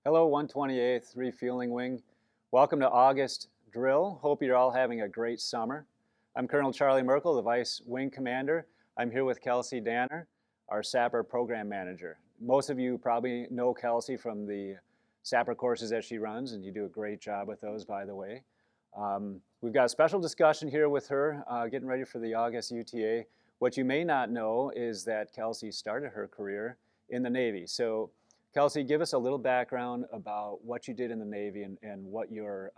Hello, 128th Refueling Wing. Welcome to August drill. Hope you're all having a great summer. I'm Colonel Charlie Merkel, the Vice Wing Commander. I'm here with Kelsey Danner, our Sapper Program Manager. Most of you probably know Kelsey from the Sapper courses that she runs, and you do a great job with those, by the way. We've got a special discussion here with her, getting ready for the August UTA. What you may not know is that Kelsey started her career in the Navy. So Kelsey, give us a little background about what you did in the Navy and what your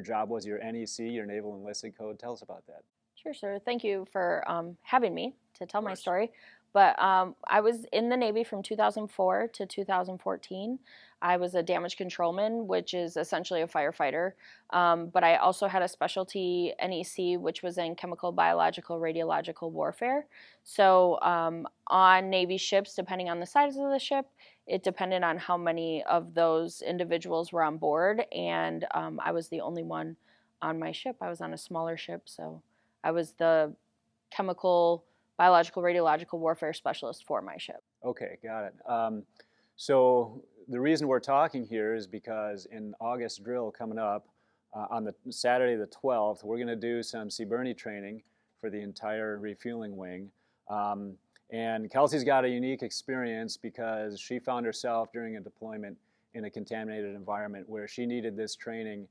job was, your NEC, your Naval Enlisted Code. Tell us about that. Sure, sir. Thank you for having me to tell my story. But I was in the Navy from 2004 to 2014. I was a damage controlman, which is essentially a firefighter. But I also had a specialty NEC, which was in chemical, biological, radiological warfare. So on Navy ships, depending on the size of the ship, it depended on how many of those individuals were on board. And I was the only one on my ship. I was on a smaller ship, so I was the chemical, biological, radiological warfare specialist for my ship. Okay, got it. So the reason we're talking here is because in August drill coming up on the Saturday the 12th, we're going to do some CBRN training for the entire refueling wing. And Kelsey's got a unique experience because she found herself during a deployment in a contaminated environment where she needed this training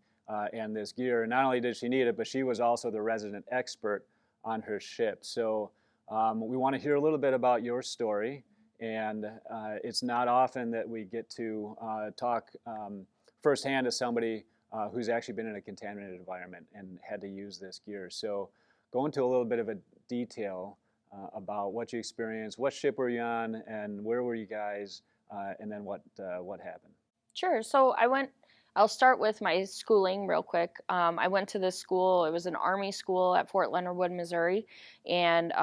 and this gear. And not only did she need it, but she was also the resident expert on her ship. So we want to hear a little bit about your story. And it's not often that we get to talk firsthand to somebody who's actually been in a contaminated environment and had to use this gear. So go into a little bit of a detail about what you experienced, what ship were you on, and where were you guys, and then what happened. Sure. So I'll start with my schooling real quick. I went to this school. It was an Army school at Fort Leonard Wood, Missouri. And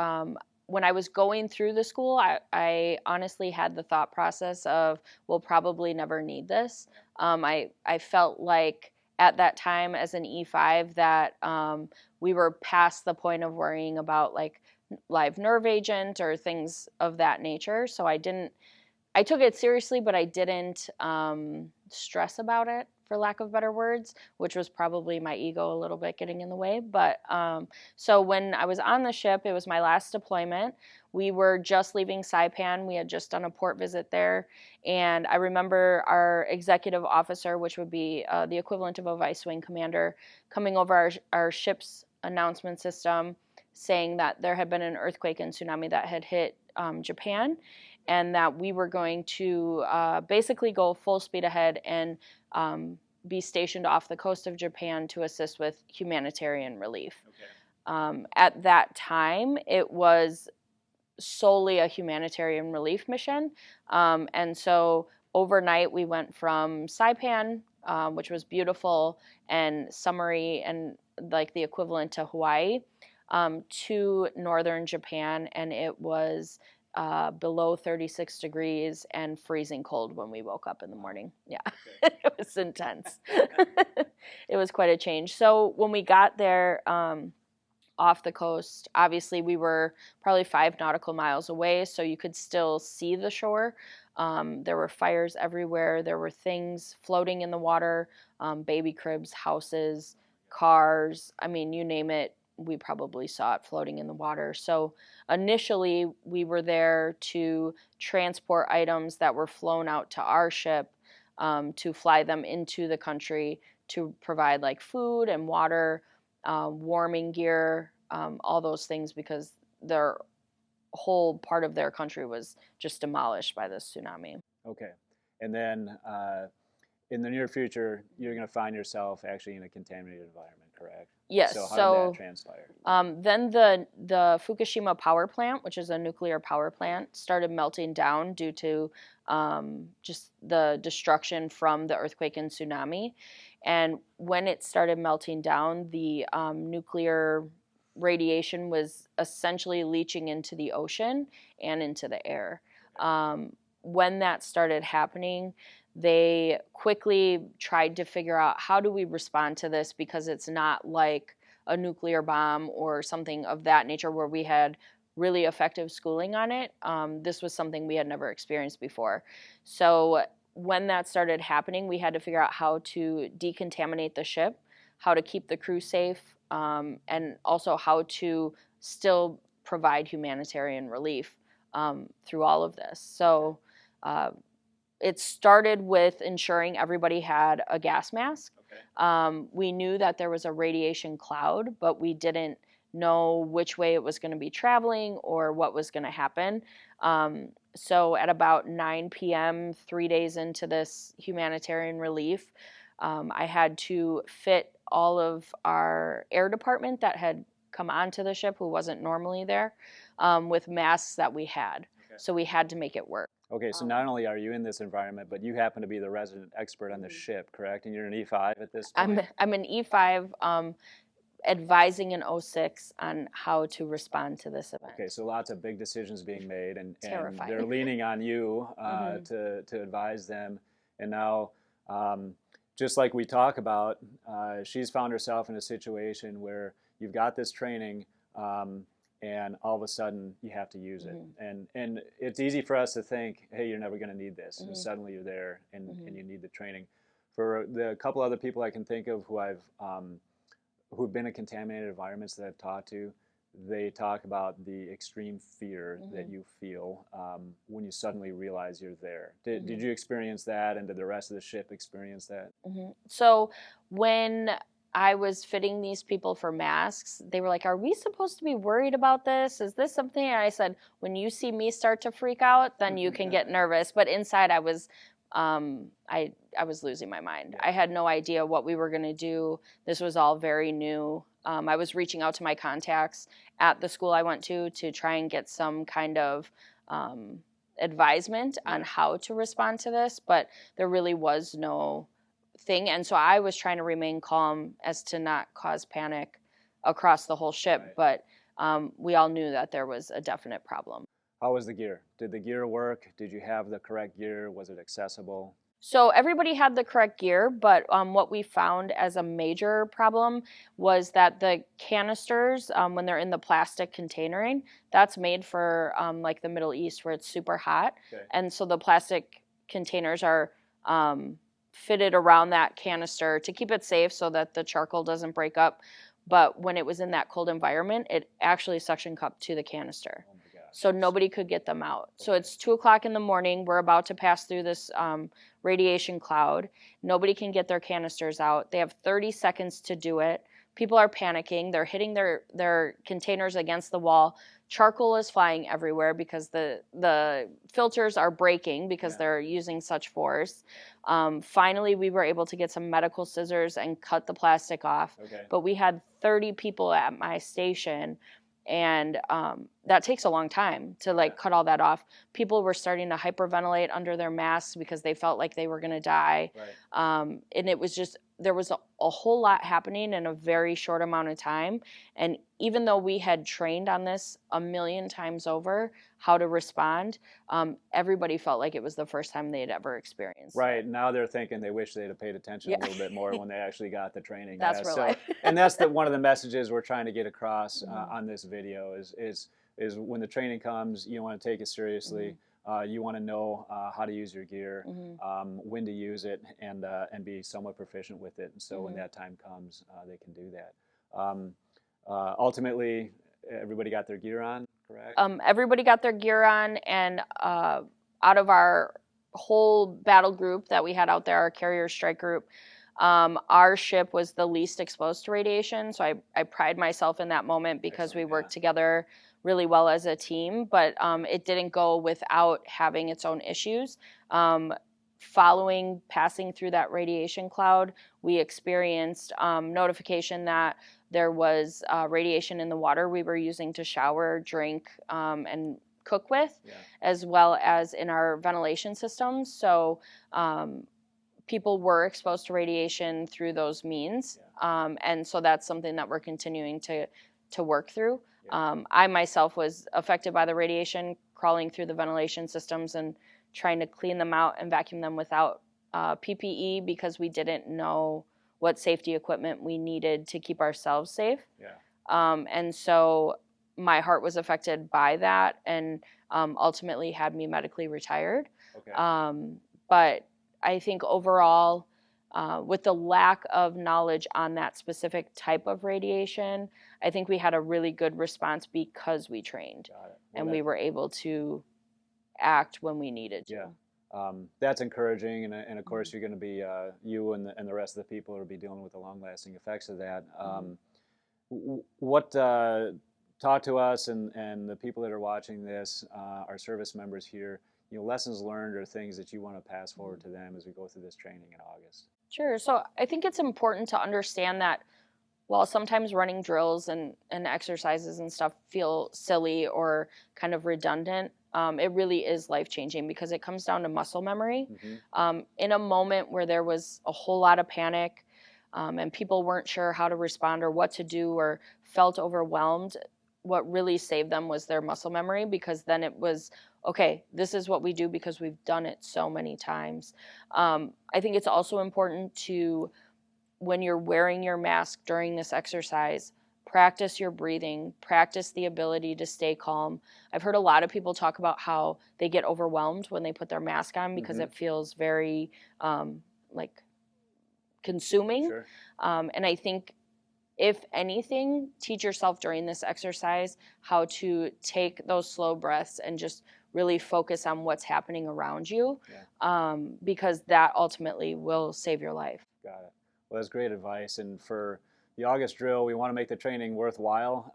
when I was going through the school, I honestly had the thought process of, we'll probably never need this. I felt like at that time as an E5 that we were past the point of worrying about like live nerve agent or things of that nature. So I took it seriously, but I didn't stress about it, for lack of better words, which was probably my ego a little bit getting in the way. But so when I was on the ship, it was my last deployment. We were just leaving Saipan. We had just done a port visit there. And I remember our executive officer, which would be the equivalent of a vice wing commander, coming over our ship's announcement system saying that there had been an earthquake and tsunami that had hit Japan, and that we were going to basically go full speed ahead and be stationed off the coast of Japan to assist with humanitarian relief. Okay. At that time, it was solely a humanitarian relief mission. And so overnight, we went from Saipan, which was beautiful and summery and like the equivalent to Hawaii, to northern Japan, and it was below 36 degrees and freezing cold when we woke up in the morning. Yeah, okay. It was intense. It was quite a change. So when we got there off the coast, obviously we were probably 5 nautical miles away, so you could still see the shore. There were fires everywhere. There were things floating in the water, baby cribs, houses, cars. I mean, you name it, we probably saw it floating in the water. So initially, we were there to transport items that were flown out to our ship to fly them into the country to provide like food and water, warming gear, all those things, because their whole part of their country was just demolished by this tsunami. Okay. And then in the near future, you're going to find yourself actually in a contaminated environment, correct? Yes. So how did that transpire? Then the Fukushima power plant, which is a nuclear power plant, started melting down due to just the destruction from the earthquake and tsunami. And when it started melting down, the nuclear radiation was essentially leaching into the ocean and into the air. When that started happening, they quickly tried to figure out, how do we respond to this, because it's not like a nuclear bomb or something of that nature where we had really effective schooling on it. This was something we had never experienced before. So when that started happening, we had to figure out how to decontaminate the ship, how to keep the crew safe, and also how to still provide humanitarian relief through all of this. So it started with ensuring everybody had a gas mask. Okay. We knew that there was a radiation cloud, but we didn't know which way it was going to be traveling or what was going to happen. So at about 9 p.m., 3 days into this humanitarian relief, I had to fit all of our air department that had come onto the ship, who wasn't normally there, with masks that we had. Okay. So we had to make it work. Okay, so not only are you in this environment, but you happen to be the resident expert on the ship, correct? And you're an E5 at this point? I'm an E5 advising an 06 on how to respond to this event. Okay, so lots of big decisions being made, and Terrifying. they're leaning on you to advise them. And now, just like we talk about, she's found herself in a situation where you've got this training, and all of a sudden you have to use it. And it's easy for us to think, hey, you're never going to need this. And suddenly you're there, and you need the training. For the couple other people I can think of who've been in contaminated environments that I've talked to, they talk about the extreme fear that you feel when you suddenly realize you're there. Did you experience that, and did the rest of the ship experience that? So when I was fitting these people for masks, they were like, are we supposed to be worried about this? Is this something? And I said, when you see me start to freak out, then you can get nervous. But inside I was I was losing my mind. I had no idea what we were going to do. This was all very new. I was reaching out to my contacts at the school I went to try and get some kind of advisement on how to respond to this, but there really was no thing. And so I was trying to remain calm as to not cause panic across the whole ship, but we all knew that there was a definite problem. How was the gear? Did the gear work? Did you have the correct gear? Was it accessible? So everybody had the correct gear, but what we found as a major problem was that the canisters, when they're in the plastic containering, that's made for like the Middle East where it's super hot. Okay. And so the plastic containers are fitted around that canister to keep it safe so that the charcoal doesn't break up. But when it was in that cold environment, it actually suction cupped to the canister. Oh my gosh. So nobody could get them out. Okay. So it's 2 o'clock in the morning. We're about to pass through this radiation cloud. Nobody can get their canisters out. They have 30 seconds to do it. People are panicking. They're hitting their containers against the wall. Charcoal is flying everywhere because the filters are breaking because they're using such force. Finally, we were able to get some medical scissors and cut the plastic off. Okay. But we had 30 people at my station, and that takes a long time to cut all that off. People were starting to hyperventilate under their masks because they felt like they were going to die. Right. And it was just, there was a whole lot happening in a very short amount of time. And even though we had trained on this a million times over, how to respond, everybody felt like it was the first time they'd ever experienced Right. it. Now they're thinking they wish they'd have paid attention a little bit more when they actually got the training. That's real life. And that's one of the messages we're trying to get across on this video is when the training comes, you want to take it seriously. You want to know how to use your gear, when to use it, and be somewhat proficient with it. And so when that time comes, they can do that. Ultimately, everybody got their gear on, correct? Everybody got their gear on, and out of our whole battle group that we had out there, our carrier strike group, our ship was the least exposed to radiation. So I pride myself in that moment because we worked together really well as a team, but it didn't go without having its own issues. Following passing through that radiation cloud, we experienced notification that there was radiation in the water we were using to shower, drink, and cook with, as well as in our ventilation systems. So people were exposed to radiation through those means, and so that's something that we're continuing to work through. I myself was affected by the radiation, crawling through the ventilation systems and trying to clean them out and vacuum them without PPE because we didn't know what safety equipment we needed to keep ourselves safe. And so my heart was affected by that and ultimately had me medically retired. But I think overall, with the lack of knowledge on that specific type of radiation, I think we had a really good response because we trained. Got it. And we were able to act when we needed to. Yeah. That's encouraging, and of course you're going to be, you and the rest of the people will be dealing with the long-lasting effects of that. What, talk to us and the people that are watching this, our service members here, lessons learned or things that you want to pass forward to them as we go through this training in August. Sure. So I think it's important to understand that while sometimes running drills and exercises and stuff feel silly or kind of redundant, it really is life-changing because it comes down to muscle memory. In a moment where there was a whole lot of panic and people weren't sure how to respond or what to do or felt overwhelmed, what really saved them was their muscle memory, because then it was, okay, this is what we do because we've done it so many times. I think it's also important to, when you're wearing your mask during this exercise, practice your breathing, practice the ability to stay calm. I've heard a lot of people talk about how they get overwhelmed when they put their mask on because it feels very like consuming. Sure. And I think, if anything, teach yourself during this exercise how to take those slow breaths and just really focus on what's happening around you, because that ultimately will save your life. Got it. Well, that's great advice. And for the August drill, we want to make the training worthwhile,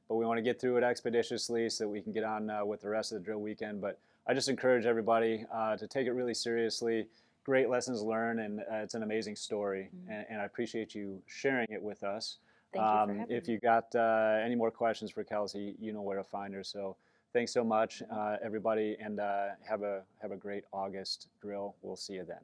but we want to get through it expeditiously so that we can get on with the rest of the drill weekend. But I just encourage everybody to take it really seriously. Great lessons learned, and it's an amazing story, and I appreciate you sharing it with us. Thank you for having if me. you got any more questions for Kelsey, you know where to find her. So thanks so much, everybody, and have a great August drill. We'll see you then.